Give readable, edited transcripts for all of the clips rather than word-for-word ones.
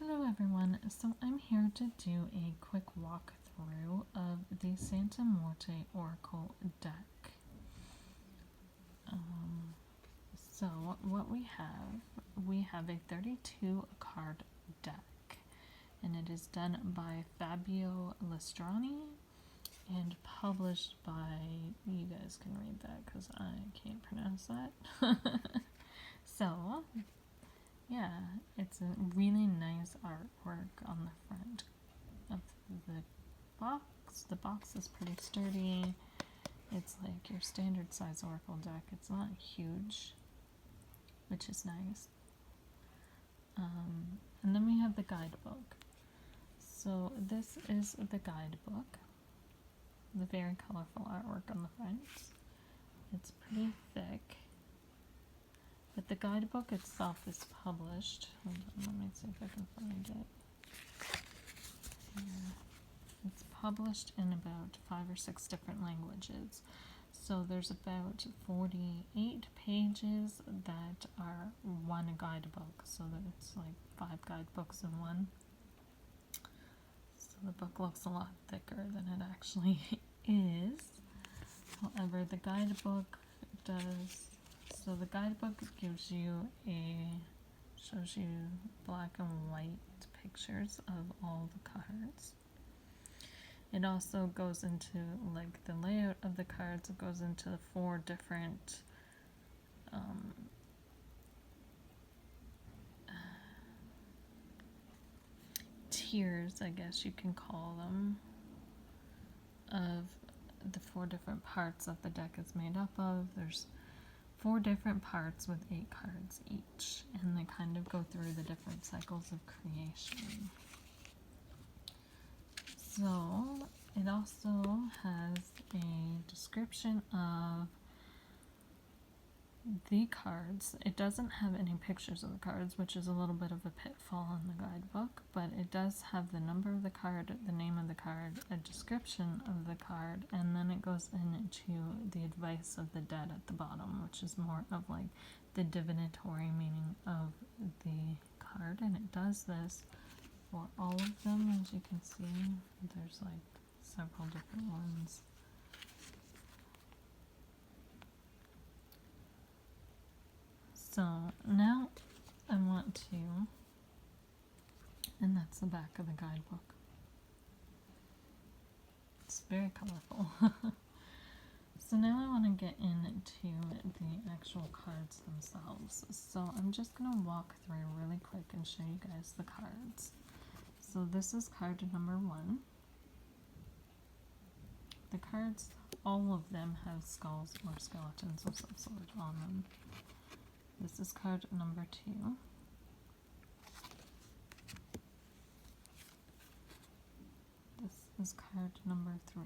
Hello everyone, so I'm here to do a quick walkthrough of the Santa Muerte Oracle Deck. So what we have a 32 card deck, and it is done by Fabio Lestrani and published by, you guys can read that because I can't pronounce that. So yeah, it's a really nice artwork on the front of the box. The box is pretty sturdy. It's like your standard size Oracle deck. It's not huge, which is nice. And then we have the guidebook. So this is the guidebook. The very colorful artwork on the front. It's pretty thick. But the guidebook itself is published. Hold on, let me see if I can find it. Here. It's published in about 5 or 6 different languages. So there's about 48 pages that are one guidebook. So that it's like 5 guidebooks in one. So the book looks a lot thicker than it actually is. However, the guidebook does. So the guidebook gives you shows you black and white pictures of all the cards. It also goes into like the layout of the cards. It goes into the 4 different tiers, I guess you can call them, of the 4 different parts that the deck is made up of. There's 4 different parts with 8 cards each, and they kind of go through the different cycles of creation. So it also has a description of the cards. It doesn't have any pictures of the cards, which is a little bit of a pitfall in the guidebook, but it does have the number of the card, the name of the card, a description of the card, and then it goes into the advice of the dead at the bottom, which is more of like the divinatory meaning of the card, and it does this for all of them. As you can see, there's like several different ones. So now I want to, and that's the back of the guidebook. It's very colorful. So now I want to get into the actual cards themselves. So I'm just going to walk through really quick and show you guys the cards. So this is card number 1. The cards, all of them have skulls or skeletons of some sort on them. This is card number 2. This is card number 3.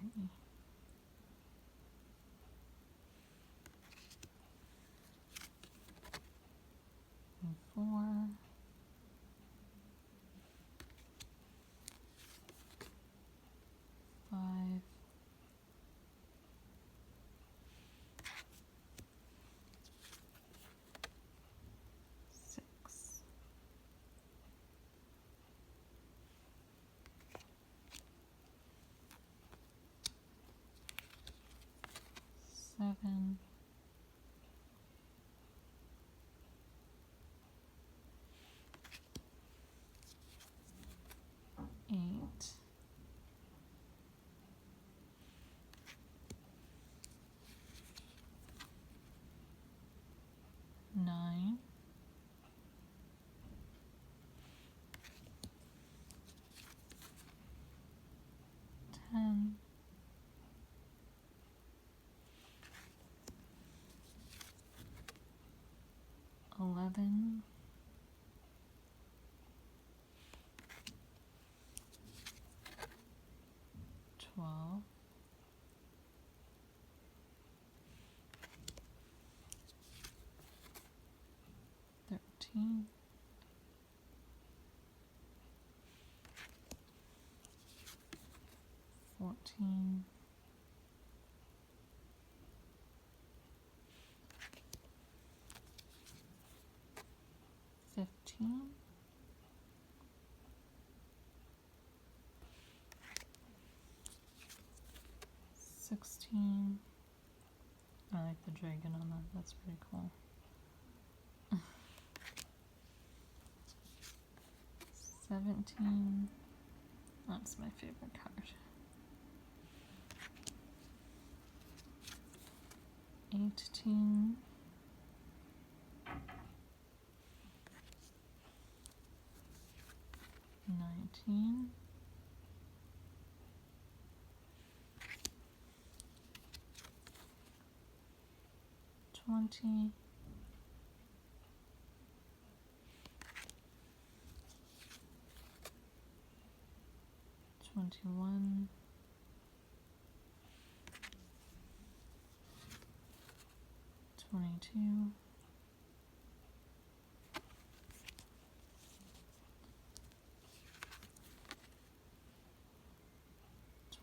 And 4. 5. 6. 7. 8. 9. 10. 11. 12. 13. 14. 15. 16. I like the dragon on that, that's pretty cool. 17. That's my favorite card. 18. 19. 20. 21. 22.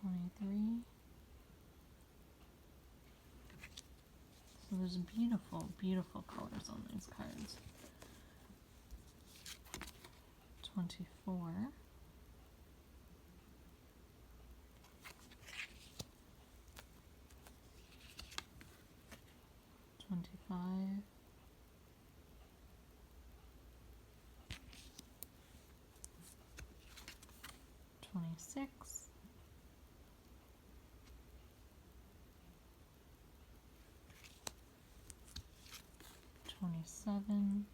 23. So there's beautiful, beautiful colors on these cards. 24. 25. 26. 27.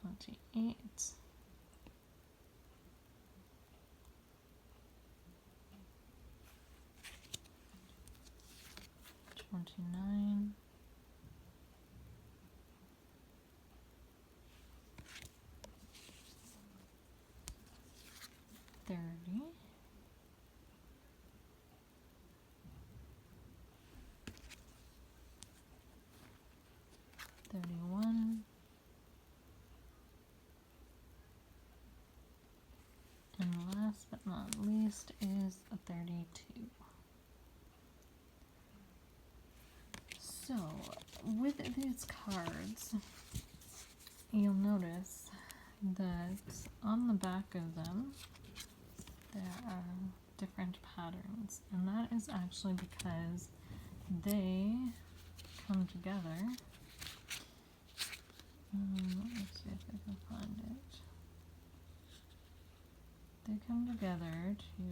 28. 29. 30. 31. And last but not least is a 32. So, with these cards, you'll notice that on the back of them, there are different patterns. And that is actually because they come together. Let me see if I can find it. They come together to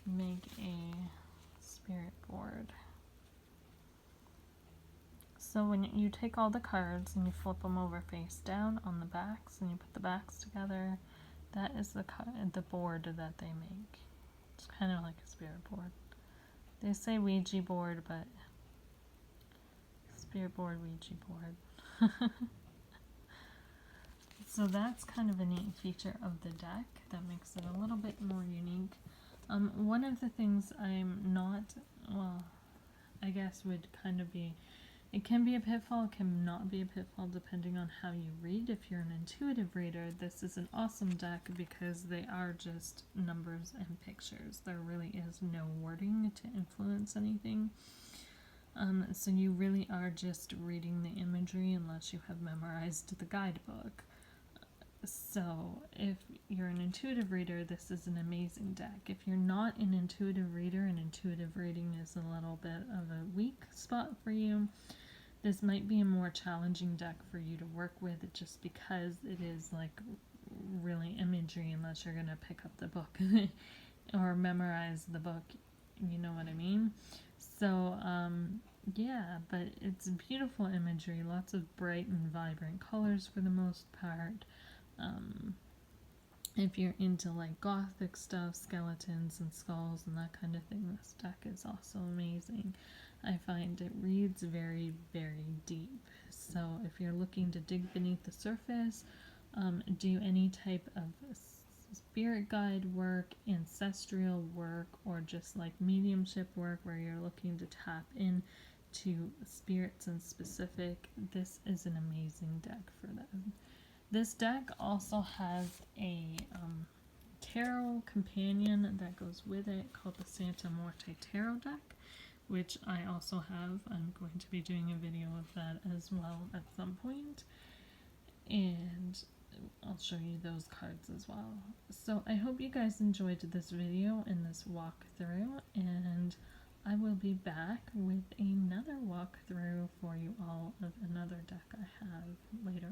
make a spirit board. So when you take all the cards and you flip them over face down on the backs and you put the backs together, that is the board that they make. It's kind of like a spirit board. They say Ouija board, but spirit board, Ouija board. So that's kind of a neat feature of the deck that makes it a little bit more unique. One of the things I'm not, well, I guess would kind of be, it can be a pitfall, it can not be a pitfall depending on how you read. If you're an intuitive reader, this is an awesome deck because they are just numbers and pictures. There really is no wording to influence anything. So you really are just reading the imagery unless you have memorized the guidebook. So if you're an intuitive reader, this is an amazing deck. If you're not an intuitive reader and intuitive reading is a little bit of a weak spot for you, this might be a more challenging deck for you to work with just because it is like really imagery unless you're going to pick up the book or memorize the book, you know what I mean? So yeah, but it's beautiful imagery, lots of bright and vibrant colors for the most part. If you're into like gothic stuff, skeletons and skulls and that kind of thing, this deck is also amazing. I find it reads very, very deep. So if you're looking to dig beneath the surface, do any type of spirit guide work, ancestral work, or just like mediumship work where you're looking to tap in to spirits in specific, this is an amazing deck for them. This deck also has a tarot companion that goes with it called the Santa Muerte Tarot Deck, which I also have. I'm going to be doing a video of that as well at some point. and I'll show you those cards as well. So I hope you guys enjoyed this video and this walkthrough, and I will be back with another walkthrough for you all of another deck I have later